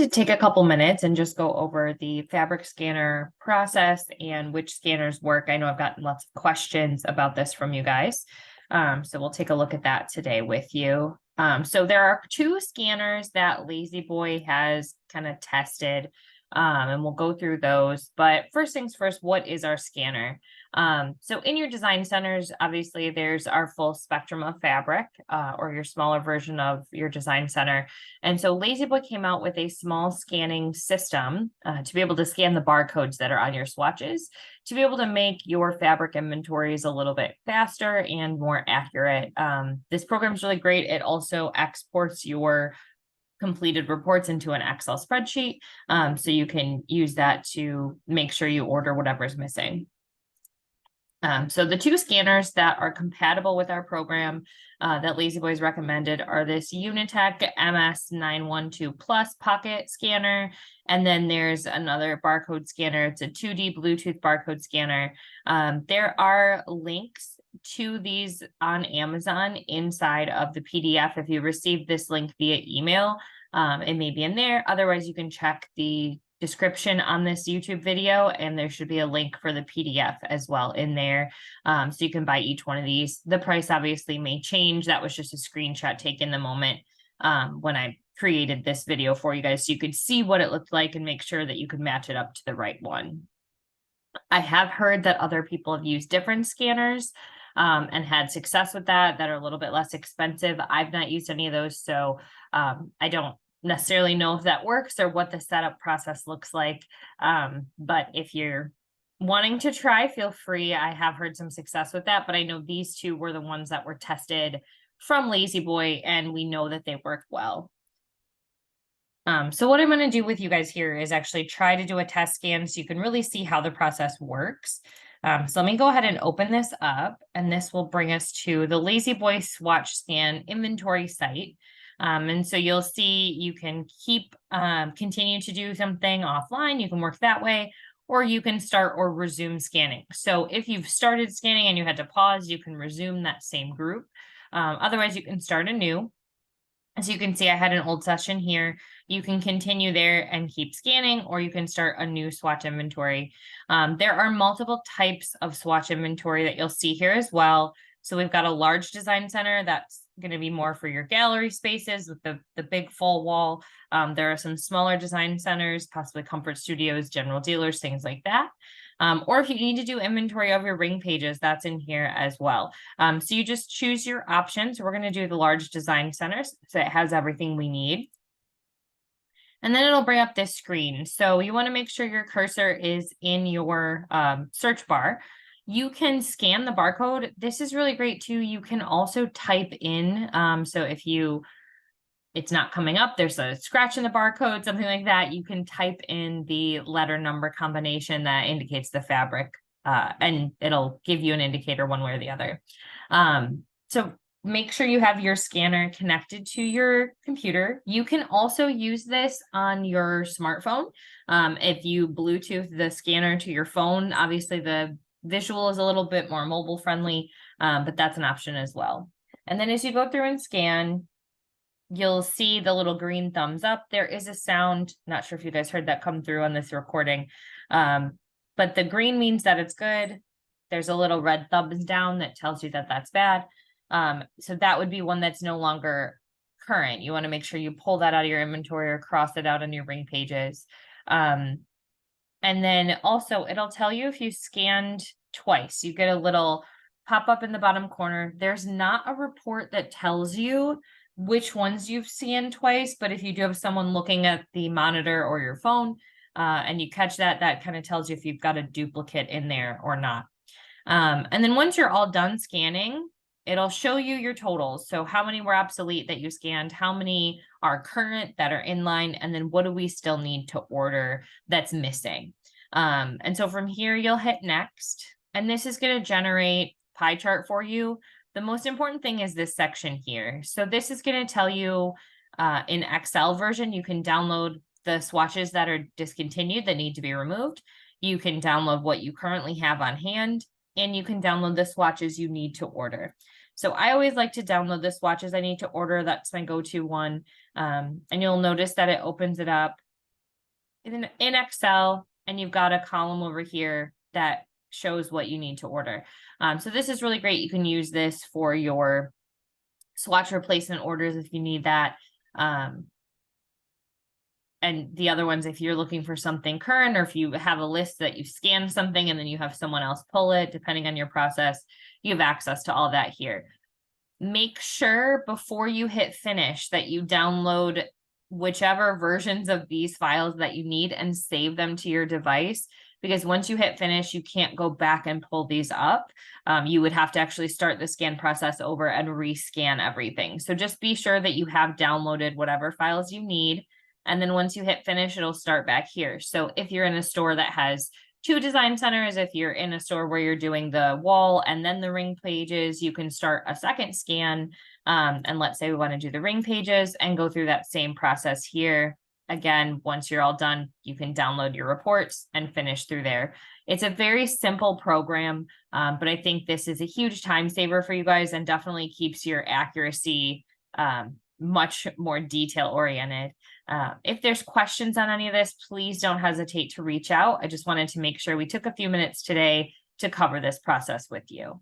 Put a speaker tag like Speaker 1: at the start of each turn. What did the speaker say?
Speaker 1: to take a couple minutes and just go over the fabric scanner process and which scanners work. I know I've gotten lots of questions about this from you guys. So we'll take a look at that today with you. So there are two scanners that La-Z-Boy has kind of tested, and we'll go through those. But first things first, what is our scanner? So in your design centers, obviously there's our full spectrum of fabric, or your smaller version of your design center. And so La-Z-Boy came out with a small scanning system to be able to scan the barcodes that are on your swatches, to be able to make your fabric inventories a little bit faster and more accurate. This program is really great. It also exports your completed reports into an Excel spreadsheet. So you can use that to make sure you order whatever's missing. So the two scanners that are compatible with our program that La-Z-Boy's recommended are this Unitech MS912 Plus Pocket Scanner, and then there's another barcode scanner. It's a 2D Bluetooth barcode scanner. There are links to these on Amazon inside of the PDF. If you receive this link via email, it may be in there. Otherwise, you can check the description on this YouTube video, and there should be a link for the PDF as well in there. So you can buy each one of these. The price obviously may change. That was just a screenshot taken the moment when I created this video for you guys, so you could see what it looked like and make sure that you could match it up to the right one. I have heard that other people have used different scanners and had success with that are a little bit less expensive. I've not used any of those, so I don't necessarily know if that works or what the setup process looks like. But if you're wanting to try, feel free. I have heard some success with that, but I know these two were the ones that were tested from La-Z-Boy, and we know that they work well. So what I'm going to do with you guys here is actually try to do a test scan so you can really see how the process works. So let me go ahead and open this up, and this will bring us to the La-Z-Boy swatch scan inventory site. And so you'll see you can continue to do something offline. You can work that way, or you can start or resume scanning. So if you've started scanning and you had to pause, you can resume that same group. Otherwise, you can start anew. As you can see, I had an old session here. You can continue there and keep scanning, or you can start a new swatch inventory. There are multiple types of swatch inventory that you'll see here as well. So we've got a large design center that's going to be more for your gallery spaces with the big full wall. There are some smaller design centers, possibly comfort studios, general dealers, things like that. Or if you need to do inventory of your ring pages, that's in here as well. So you just choose your options. We're going to do the large design centers, so it has everything we need. And then it'll bring up this screen. So you want to make sure your cursor is in your search bar. You can scan the barcode. This is really great too. You can also type in. So if it's not coming up, there's a scratch in the barcode, something like that, you can type in the letter number combination that indicates the fabric, and it'll give you an indicator one way or the other. So make sure you have your scanner connected to your computer. You can also use this on your smartphone. If you Bluetooth the scanner to your phone, obviously the visual is a little bit more mobile friendly, but that's an option as well. And then as you go through and scan, you'll see the little green thumbs up. There is a sound, not sure if you guys heard that come through on this recording, but the green means that it's good. There's a little red thumbs down that tells you that that's bad. So that would be one that's no longer current. You want to make sure you pull that out of your inventory or cross it out on your ring pages. And then also it'll tell you if you scanned twice. You get a little pop up in the bottom corner. There's not a report that tells you which ones you've scanned twice, but if you do have someone looking at the monitor or your phone and you catch that, that kind of tells you if you've got a duplicate in there or not. And then once you're all done scanning, it'll show you your totals. So how many were obsolete that you scanned, how many are current that are in line, and then what do we still need to order that's missing. And so from here, you'll hit next, and this is going to generate pie chart for you. The most important thing is this section here. So this is going to tell you in Excel version, you can download the swatches that are discontinued that need to be removed. You can download what you currently have on hand, and you can download the swatches you need to order. So I always like to download the swatches I need to order. That's my go-to one. And you'll notice that it opens it up. in Excel, and you've got a column over here that shows what you need to order. So this is really great. You can use this for your swatch replacement orders if you need that. And the other ones, if you're looking for something current, or if you have a list that you scan something and then you have someone else pull it, depending on your process, you have access to all that here. Make sure before you hit finish that you download whichever versions of these files that you need and save them to your device, because once you hit finish, you can't go back and pull these up. You would have to actually start the scan process over and rescan everything. So just be sure that you have downloaded whatever files you need. And then once you hit finish, it'll start back here. So if you're in a store that has 2 design centers, if you're in a store where you're doing the wall and then the ring pages, you can start a second scan. And let's say we want to do the ring pages and go through that same process here. Again, once you're all done, you can download your reports and finish through there. It's a very simple program, but I think this is a huge time saver for you guys and definitely keeps your accuracy much more detail oriented. If there's questions on any of this, please don't hesitate to reach out. I just wanted to make sure we took a few minutes today to cover this process with you.